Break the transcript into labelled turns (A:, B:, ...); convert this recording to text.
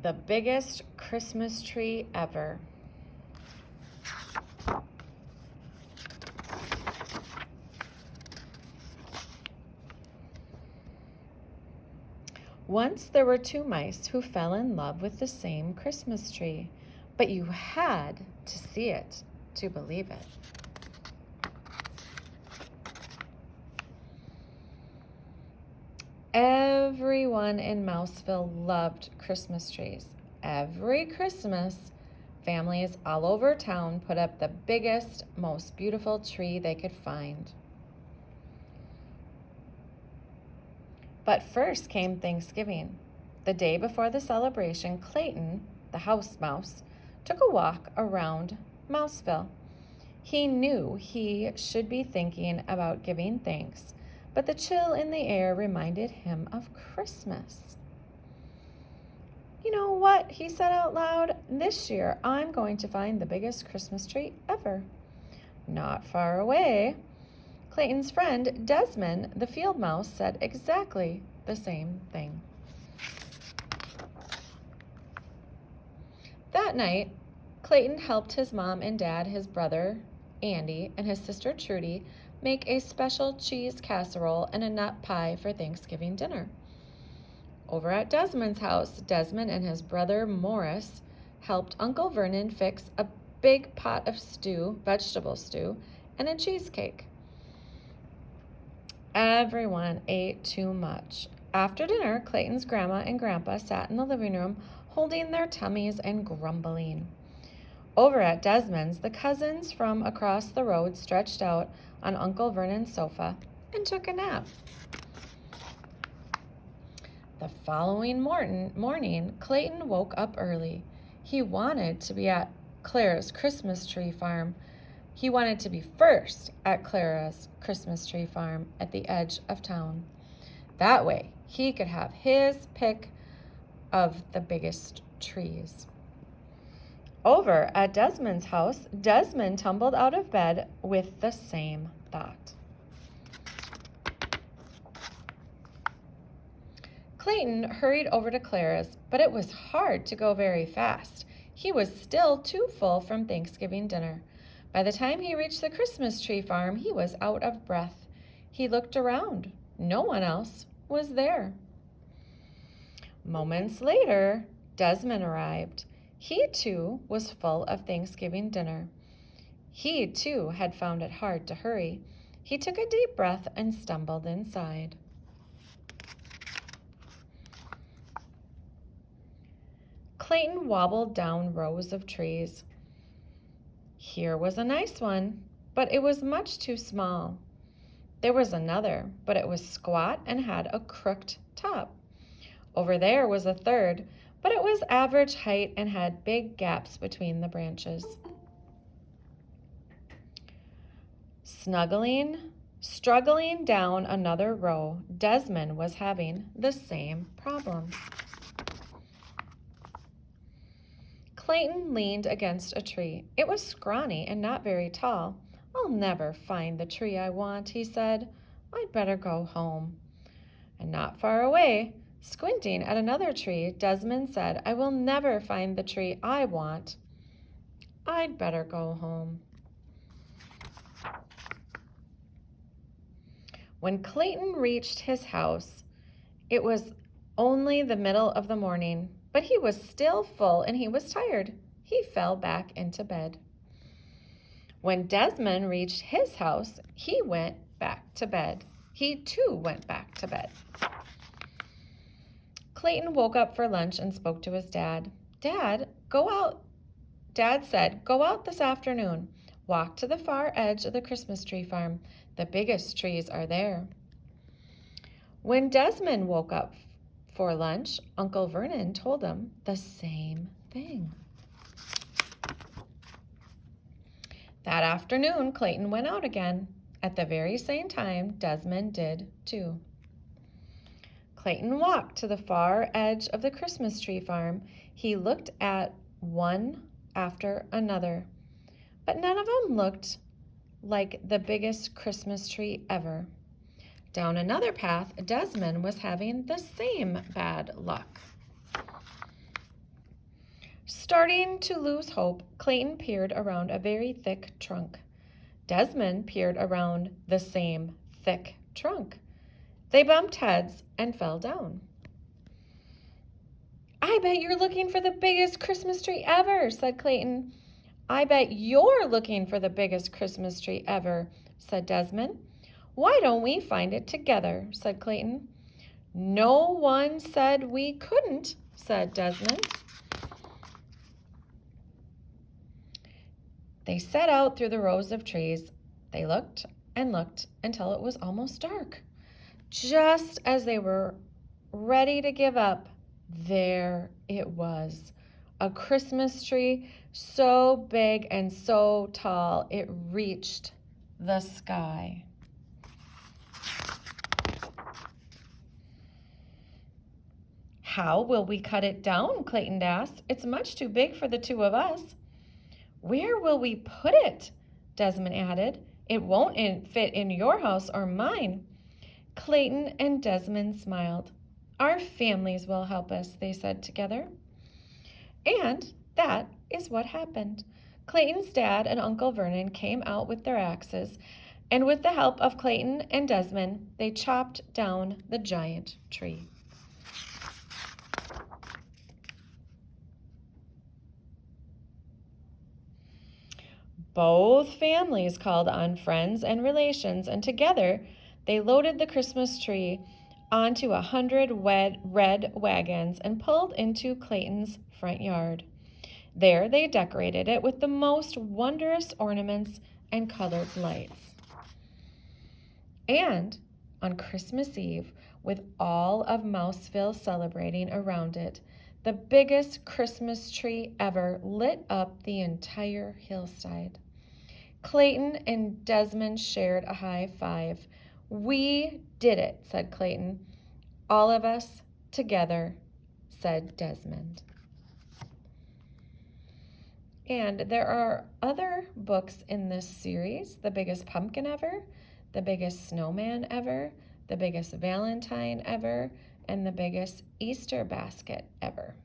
A: The biggest Christmas tree ever. Once there were two mice who fell in love with the same Christmas tree, but you had to see it to believe it. Everyone in Mouseville loved Christmas trees. Every Christmas, families all over town put up the biggest, most beautiful tree they could find. But first came Thanksgiving. The day before the celebration, Clayton, the house mouse, took a walk around Mouseville. He knew he should be thinking about giving thanks, but the chill in the air reminded him of Christmas. You know what? He said out loud, "This year I'm going to find the biggest Christmas tree ever." Not far away, Clayton's friend Desmond, the field mouse, said exactly the same thing. That night, Clayton helped his mom and dad, his brother Andy, and his sister Trudy make a special cheese casserole and a nut pie for Thanksgiving dinner. Over at Desmond's house, Desmond and his brother Morris helped Uncle Vernon fix a big pot of stew, vegetable stew, and a cheesecake. Everyone ate too much. After dinner, Clayton's grandma and grandpa sat in the living room holding their tummies and grumbling. Over at Desmond's, the cousins from across the road stretched out on Uncle Vernon's sofa and took a nap. The following morning, Clayton woke up early. He wanted to be at Clara's Christmas tree farm. He wanted to be first at Clara's Christmas tree farm at the edge of town. That way, he could have his pick of the biggest trees. Over at Desmond's house, Desmond tumbled out of bed with the same thought. Clayton hurried over to Clara's, but it was hard to go very fast. He was still too full from Thanksgiving dinner. By the time he reached the Christmas tree farm, he was out of breath. He looked around. No one else was there. Moments later, Desmond arrived. He, too, was full of Thanksgiving dinner. He, too, had found it hard to hurry. He took a deep breath and stumbled inside. Clayton wobbled down rows of trees. Here was a nice one, but it was much too small. There was another, but it was squat and had a crooked top. Over there was a third, but it was average height and had big gaps between the branches. Struggling down another row, Desmond was having the same problem. Clayton leaned against a tree. It was scrawny and not very tall. "I'll never find the tree I want," he said. "I'd better go home." And not far away, squinting at another tree, Desmond said, "I will never find the tree I want. I'd better go home." When Clayton reached his house, it was only the middle of the morning, but he was still full and he was tired. He fell back into bed. When Desmond reached his house, he went back to bed. He too went back to bed. Clayton woke up for lunch and spoke to his dad. Dad said, "Go out this afternoon. Walk to the far edge of the Christmas tree farm. The biggest trees are there." When Desmond woke up for lunch, Uncle Vernon told him the same thing. That afternoon, Clayton went out again. At the very same time, Desmond did too. Clayton walked to the far edge of the Christmas tree farm. He looked at one after another, but none of them looked like the biggest Christmas tree ever. Down another path, Desmond was having the same bad luck. Starting to lose hope, Clayton peered around a very thick trunk. Desmond peered around the same thick trunk. They bumped heads and fell down. "I bet you're looking for the biggest Christmas tree ever," said Clayton. "I bet you're looking for the biggest Christmas tree ever," said Desmond. "Why don't we find it together?" said Clayton. "No one said we couldn't," said Desmond. They set out through the rows of trees. They looked and looked until it was almost dark. Just as they were ready to give up, there it was, a Christmas tree so big and so tall it reached the sky. "How will we cut it down?" Clayton asked. "It's much too big for the two of us." "Where will we put it?" Desmond added. "It won't fit in your house or mine." Clayton and Desmond smiled. "Our families will help us," they said together. And that is what happened. Clayton's dad and Uncle Vernon came out with their axes, and with the help of Clayton and Desmond, they chopped down the giant tree. Both families called on friends and relations, and together they loaded the Christmas tree onto 100 red wagons and pulled into Clayton's front yard. There they decorated it with the most wondrous ornaments and colored lights. And on Christmas Eve, with all of Mouseville celebrating around it, the biggest Christmas tree ever lit up the entire hillside. Clayton and Desmond shared a high five. "We did it," said Clayton. "All of us together," said Desmond. And there are other books in this series: The Biggest Pumpkin Ever, The Biggest Snowman Ever, The Biggest Valentine Ever, and The Biggest Easter Basket Ever.